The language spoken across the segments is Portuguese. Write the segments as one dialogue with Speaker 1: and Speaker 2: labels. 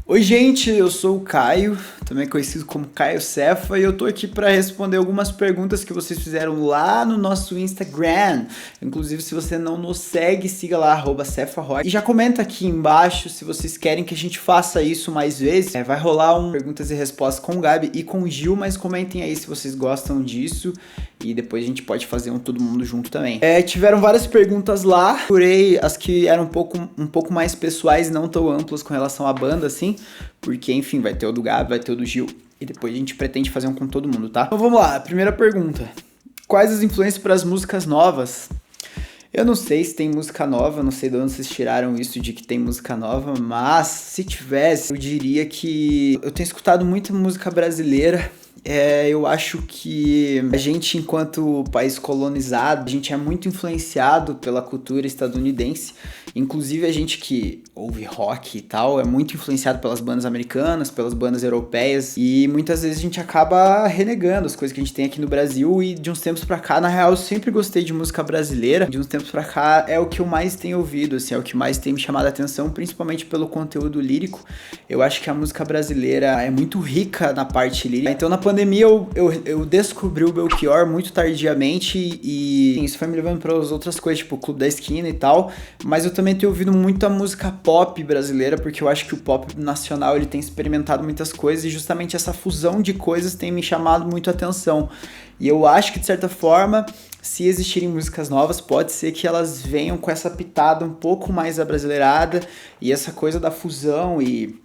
Speaker 1: Oi, gente, eu sou o Caio, também conhecido como Caio Cefa, e eu tô aqui para responder algumas perguntas que vocês fizeram lá no nosso Instagram. Inclusive, se você não nos segue, siga lá, @cefarock. E já comenta aqui embaixo se vocês querem que a gente faça isso mais vezes. Vai rolar um perguntas e respostas com o Gabi e com o Gil, mas comentem aí se vocês gostam disso. E depois a gente pode fazer um todo mundo junto também. Tiveram várias perguntas lá, procurei as que eram um pouco mais pessoais e não tão amplas com relação à banda, assim. Porque, enfim, vai ter o do Gabi, vai ter o do Gil. E depois a gente pretende fazer um com todo mundo, tá? Então vamos lá, primeira pergunta. Quais as influências para as músicas novas? Eu não sei se tem música nova, não sei de onde vocês tiraram isso de que tem música nova, mas se tivesse, eu diria que eu tenho escutado muita música brasileira. Eu acho que a gente, enquanto país colonizado, a gente é muito influenciado pela cultura estadunidense. Inclusive a gente que ouve rock e tal, é muito influenciado pelas bandas americanas, pelas bandas europeias. E muitas vezes a gente acaba renegando as coisas que a gente tem aqui no Brasil. E de uns tempos pra cá, na real, eu sempre gostei de música brasileira. De uns tempos pra cá é o que eu mais tenho ouvido, assim, é o que mais tem me chamado a atenção, principalmente pelo conteúdo lírico. Eu acho que a música brasileira é muito rica na parte lírica. Então na pandemia eu descobri o Belchior muito tardiamente e isso foi me levando para as outras coisas, tipo o Clube da Esquina e tal, mas eu também tenho ouvido muita música pop brasileira, porque eu acho que o pop nacional ele tem experimentado muitas coisas e justamente essa fusão de coisas tem me chamado muito a atenção. E eu acho que de certa forma, se existirem músicas novas, pode ser que elas venham com essa pitada um pouco mais abrasileirada e essa coisa da fusão e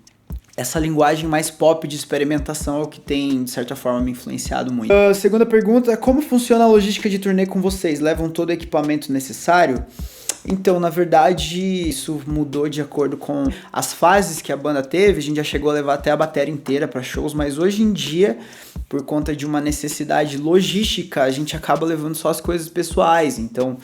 Speaker 1: essa linguagem mais pop de experimentação é o que tem, de certa forma, me influenciado muito. Segunda pergunta, como funciona a logística de turnê com vocês? Levam todo o equipamento necessário? Então, na verdade, isso mudou de acordo com as fases que a banda teve. A gente já chegou a levar até a bateria inteira para shows, mas hoje em dia, por conta de uma necessidade logística, a gente acaba levando só as coisas pessoais. Então,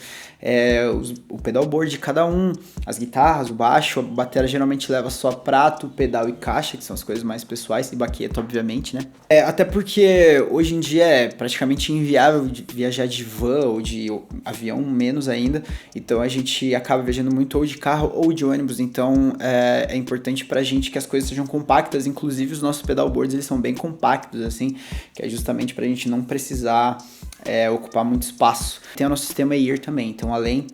Speaker 1: o pedalboard de cada um, as guitarras, o baixo, a bateria geralmente leva só prato, pedal e caixa, que são as coisas mais pessoais, e baqueta, obviamente, né? Até porque hoje em dia é praticamente inviável viajar de van ou de avião, menos ainda. Então a gente acaba viajando muito ou de carro ou de ônibus. Então é importante pra gente que as coisas sejam compactas. Inclusive os nossos pedalboards eles são bem compactos, assim, que é justamente pra gente não precisar ocupar muito espaço. Tem o nosso sistema Ear também, então além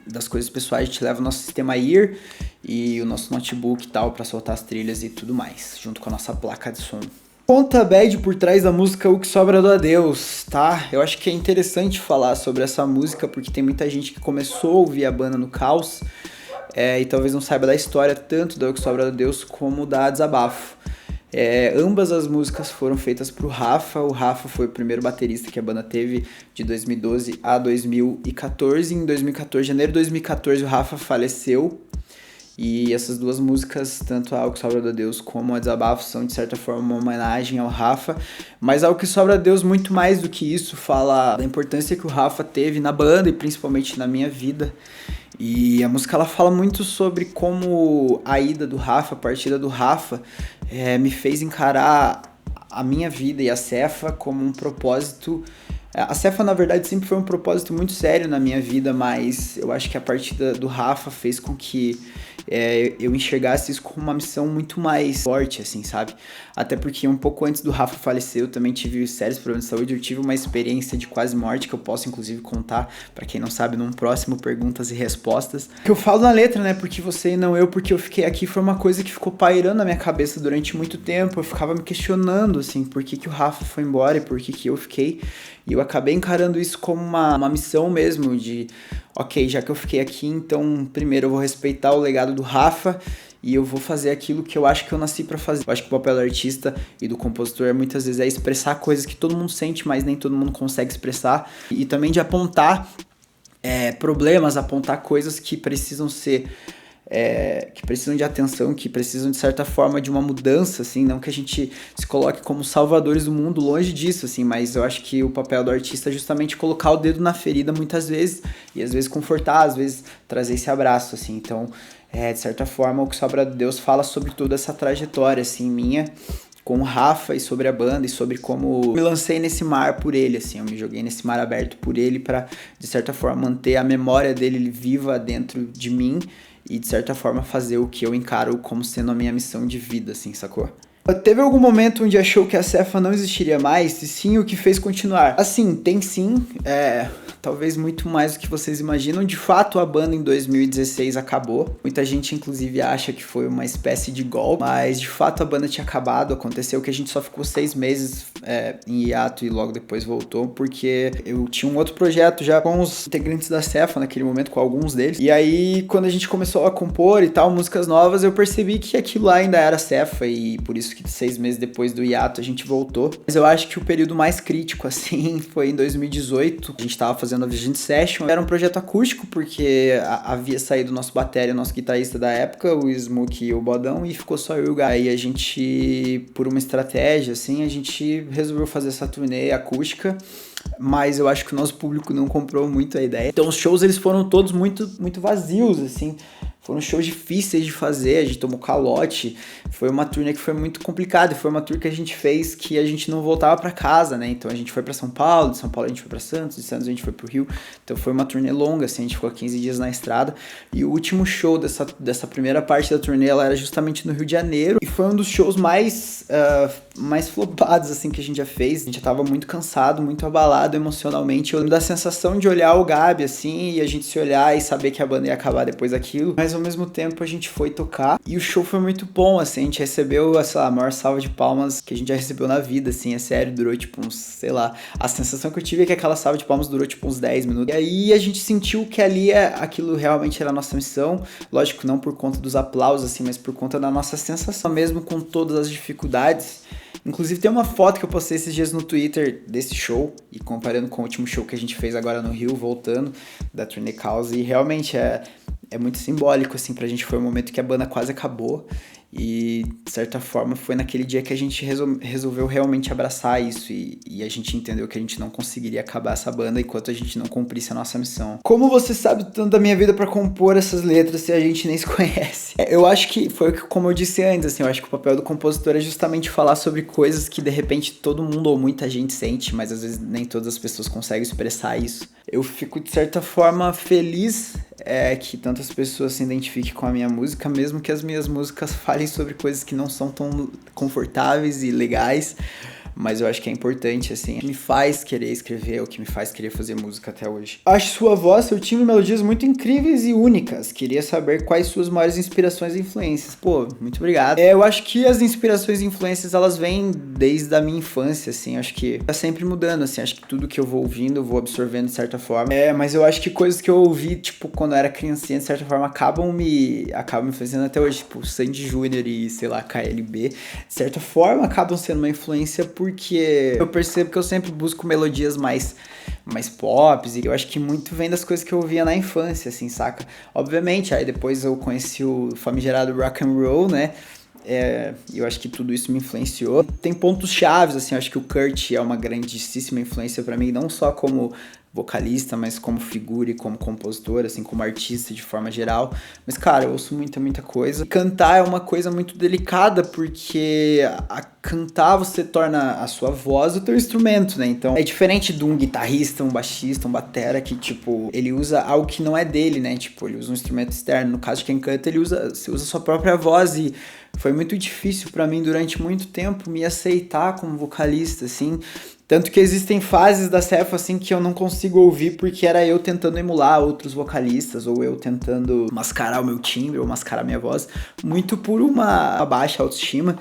Speaker 1: das coisas pessoais, a gente leva o nosso sistema Ear e o nosso notebook e tal, pra soltar as trilhas e tudo mais, junto com a nossa placa de som. Conta a bad por trás da música O Que Sobra do Adeus, tá? Eu acho que é interessante falar sobre essa música, porque tem muita gente que começou a ouvir a banda no Caos, e talvez não saiba da história tanto do O Que Sobra do Adeus como da Desabafo. Ambas as músicas foram feitas pro Rafa. O Rafa foi o primeiro baterista que a banda teve de 2012 a 2014. Em 2014, janeiro de 2014, o Rafa faleceu. E essas duas músicas, tanto a O Que Sobra do Deus como a Desabafo, são de certa forma uma homenagem ao Rafa. Mas a O Que Sobra do Deus, muito mais do que isso, fala da importância que o Rafa teve na banda e principalmente na minha vida. E a música ela fala muito sobre como a ida do Rafa, a partida do Rafa, me fez encarar a minha vida e a Cefa como um propósito. A Cefa, na verdade, sempre foi um propósito muito sério na minha vida, mas eu acho que a partida do Rafa fez com que eu enxergasse isso como uma missão muito mais forte, assim, sabe? Até porque um pouco antes do Rafa falecer, eu também tive sérios problemas de saúde, eu tive uma experiência de quase morte que eu posso, inclusive, contar, pra quem não sabe, num próximo Perguntas e Respostas. Que eu falo na letra, né? Porque você e não eu, porque eu fiquei aqui, foi uma coisa que ficou pairando na minha cabeça durante muito tempo. Eu ficava me questionando, assim, por que o Rafa foi embora e por que eu fiquei. E eu acabei encarando isso como uma missão mesmo, de, ok, já que eu fiquei aqui, então primeiro eu vou respeitar o legado do Rafa e eu vou fazer aquilo que eu acho que eu nasci pra fazer. Eu acho que o papel do artista e do compositor muitas vezes é expressar coisas que todo mundo sente, mas nem todo mundo consegue expressar. E também de apontar problemas, apontar coisas que precisam ser... que precisam de atenção, que precisam de certa forma de uma mudança, assim, não que a gente se coloque como salvadores do mundo, longe disso, assim, mas eu acho que o papel do artista é justamente colocar o dedo na ferida muitas vezes, e às vezes confortar, às vezes trazer esse abraço, assim, então, de certa forma, O Que Sobra de Deus fala sobre toda essa trajetória, assim, minha, com o Rafa e sobre a banda e sobre como me lancei nesse mar por ele, assim, eu me joguei nesse mar aberto por ele pra, de certa forma, manter a memória dele viva dentro de mim e de certa forma fazer o que eu encaro como sendo a minha missão de vida, assim, sacou? Teve algum momento onde achou que a Cefa não existiria mais? E sim, o que fez continuar? Assim, tem sim, talvez muito mais do que vocês imaginam. De fato, a banda em 2016 acabou. Muita gente, inclusive, acha que foi uma espécie de golpe, mas de fato a banda tinha acabado. Aconteceu que a gente só ficou 6 meses em hiato e logo depois voltou, porque eu tinha um outro projeto já com os integrantes da Cefa naquele momento, com alguns deles. E aí, quando a gente começou a compor e tal, músicas novas, eu percebi que aquilo lá ainda era Cefa e por isso que 6 meses depois do hiato a gente voltou. Mas eu acho que o período mais crítico, assim, foi em 2018. A gente tava fazendo a Vigent Session. Era um projeto acústico, porque havia saído o nosso batera, o nosso guitarrista da época, o Smook e o Bodão, e ficou só eu e o Guy. E a gente, por uma estratégia, assim, a gente resolveu fazer essa turnê acústica. Mas eu acho que o nosso público não comprou muito a ideia. Então os shows, eles foram todos muito, muito vazios, assim. Foram shows difíceis de fazer, a gente tomou calote. Foi uma turnê que foi muito complicada. Foi uma tour que a gente fez que a gente não voltava pra casa, né? Então a gente foi pra São Paulo, de São Paulo a gente foi pra Santos, de Santos a gente foi pro Rio. Então foi uma turnê longa, assim, a gente ficou 15 dias na estrada. E o último show dessa primeira parte da turnê, ela era justamente no Rio de Janeiro. E foi um dos shows mais flopados, assim, que a gente já fez. A gente já tava muito cansado, muito abalado emocionalmente. Eu lembro da sensação de olhar o Gabi, assim, e a gente se olhar e saber que a banda ia acabar depois daquilo. Mas ao mesmo tempo a gente foi tocar e o show foi muito bom, assim, a gente recebeu, sei lá, a maior salva de palmas que a gente já recebeu na vida, assim, é sério, durou tipo uns, sei lá, a sensação que eu tive é que aquela salva de palmas durou tipo uns 10 minutos. E aí a gente sentiu que ali aquilo realmente era a nossa missão, lógico, não por conta dos aplausos, assim, mas por conta da nossa sensação, mesmo com todas as dificuldades. Inclusive tem uma foto que eu postei esses dias no Twitter desse show, e comparando com o último show que a gente fez agora no Rio, voltando, da Turnê Causa, e realmente é muito simbólico, assim, pra gente. Foi um momento que a banda quase acabou e, de certa forma, foi naquele dia que a gente resolveu realmente abraçar isso e a gente entendeu que a gente não conseguiria acabar essa banda enquanto a gente não cumprisse a nossa missão. Como você sabe tanto da minha vida pra compor essas letras se a gente nem se conhece? Eu acho que foi como eu disse antes, assim, eu acho que o papel do compositor é justamente falar sobre coisas que, de repente, todo mundo ou muita gente sente, mas às vezes nem todas as pessoas conseguem expressar isso. Eu fico, de certa forma, feliz que tantas pessoas se identifiquem com a minha música, mesmo que as minhas músicas falem sobre coisas que não são tão confortáveis e legais, mas eu acho que é importante, assim, o que me faz querer escrever, o que me faz querer fazer música até hoje. Acho sua voz, seu timbre e melodias muito incríveis e únicas. Queria saber quais suas maiores inspirações e influências. Pô, muito obrigado. Eu acho que as inspirações e influências, elas vêm desde a minha infância, assim, acho que tá sempre mudando, assim, acho que tudo que eu vou ouvindo, eu vou absorvendo de certa forma. Mas eu acho que coisas que eu ouvi, tipo, quando eu era criancinha, de certa forma, acabam me influenciando até hoje, tipo, Sandy Júnior e, sei lá, KLB, de certa forma, acabam sendo uma influência porque eu percebo que eu sempre busco melodias mais pops, e eu acho que muito vem das coisas que eu ouvia na infância, assim, saca? Obviamente, aí depois eu conheci o famigerado rock and roll, né? Eu acho que tudo isso me influenciou. Tem pontos chaves, assim, eu acho que o Kurt é uma grandíssima influência pra mim, não só como vocalista, mas como figura e como compositor, assim, como artista de forma geral. Mas, cara, eu ouço muita coisa. Cantar é uma coisa muito delicada, porque a cantar você torna a sua voz o teu instrumento, né? Então, é diferente de um guitarrista, um baixista, um batera, que, tipo, ele usa algo que não é dele, né? Tipo, ele usa um instrumento externo. No caso de quem canta, você usa a sua própria voz, e foi muito difícil pra mim durante muito tempo me aceitar como vocalista, assim. Tanto que existem fases da Cefa, assim, que eu não consigo ouvir porque era eu tentando emular outros vocalistas, ou eu tentando mascarar o meu timbre, ou mascarar a minha voz, muito por uma baixa autoestima.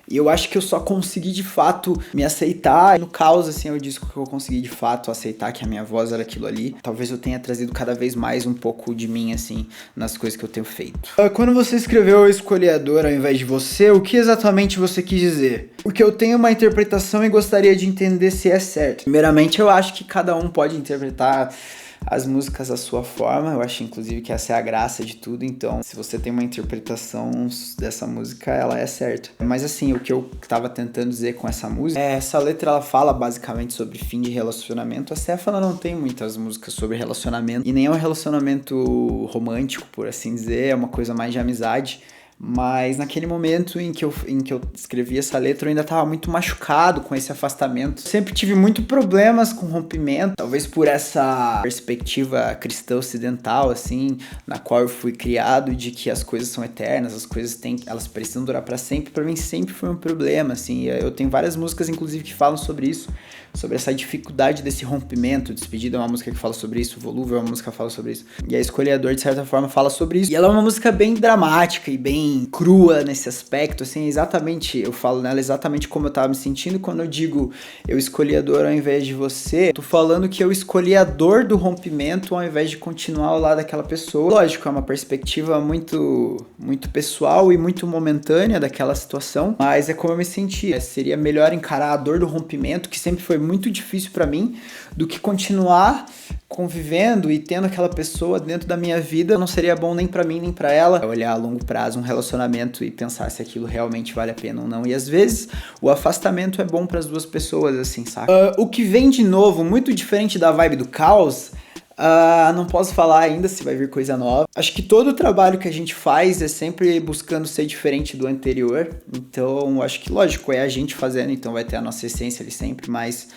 Speaker 1: E eu acho que eu só consegui, de fato, me aceitar. No Caos, assim, é o disco que eu consegui, de fato, aceitar que a minha voz era aquilo ali. Talvez eu tenha trazido cada vez mais um pouco de mim, assim, nas coisas que eu tenho feito. Quando você escreveu Eu Escolhi a Dor ao invés de você, o que exatamente você quis dizer? Porque eu tenho uma interpretação e gostaria de entender se é certo. Primeiramente, eu acho que cada um pode interpretar as músicas à sua forma. Eu acho, inclusive, que essa é a graça de tudo. Então, se você tem uma interpretação dessa música, ela é certa. Mas, assim, o que eu tava tentando dizer com essa música essa letra, ela fala basicamente sobre fim de relacionamento. A Cefa, ela não tem muitas músicas sobre relacionamento, e nem é um relacionamento romântico, por assim dizer, é uma coisa mais de amizade. Mas naquele momento em que eu escrevi essa letra, eu ainda estava muito machucado com esse afastamento. Sempre tive muito problemas com rompimento, talvez por essa perspectiva cristã ocidental, assim, na qual eu fui criado, de que as coisas são eternas, as coisas elas precisam durar para sempre. Para mim sempre foi um problema, assim. Eu tenho várias músicas, inclusive, que falam sobre isso, sobre essa dificuldade desse rompimento. Despedida é uma música que fala sobre isso, Volúvel é uma música que fala sobre isso, e a Escolhedor, de certa forma, fala sobre isso. E ela é uma música bem dramática e bem crua nesse aspecto, assim, exatamente, eu falo nela exatamente como eu tava me sentindo quando eu digo eu escolhi a dor ao invés de você. Tô falando que eu escolhi a dor do rompimento ao invés de continuar ao lado daquela pessoa. Lógico, é uma perspectiva muito pessoal e muito momentânea daquela situação, mas é como eu me senti. Seria melhor encarar a dor do rompimento, que sempre foi muito difícil pra mim, do que continuar convivendo e tendo aquela pessoa dentro da minha vida. Não seria bom nem pra mim nem pra ela olhar a longo prazo um relacionamento e pensar se aquilo realmente vale a pena ou não. E às vezes o afastamento é bom pras duas pessoas, assim, saca? O que vem de novo, muito diferente da vibe do caos, não posso falar ainda se vai vir coisa nova. Acho que todo o trabalho que a gente faz é sempre buscando ser diferente do anterior. Então, acho que, lógico, é a gente fazendo, então vai ter a nossa essência ali sempre, mas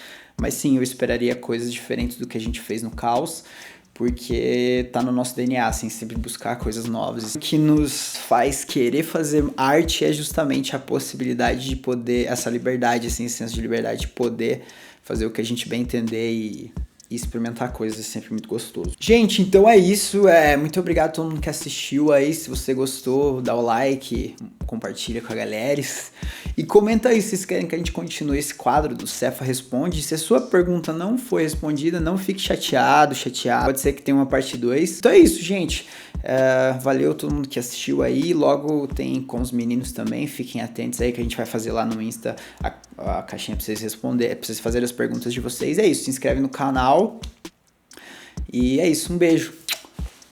Speaker 1: sim, eu esperaria coisas diferentes do que a gente fez no caos, porque tá no nosso DNA, assim, sempre buscar coisas novas. O que nos faz querer fazer arte é justamente a possibilidade de poder, essa liberdade, assim, esse senso de liberdade de poder fazer o que a gente bem entender e experimentar coisas, é sempre muito gostoso. Gente, então é isso. Muito obrigado a todo mundo que assistiu aí. Se você gostou, dá o like, compartilha com a galera. E comenta aí se vocês querem que a gente continue esse quadro do Cefa Responde. Se a sua pergunta não foi respondida, não fique chateado. Pode ser que tenha uma parte 2. Então é isso, gente. Valeu todo mundo que assistiu aí. Logo tem com os meninos também. Fiquem atentos aí que a gente vai fazer lá no Insta a caixinha pra vocês responderem, pra vocês fazerem as perguntas de vocês. É isso, se inscreve no canal. E é isso, um beijo.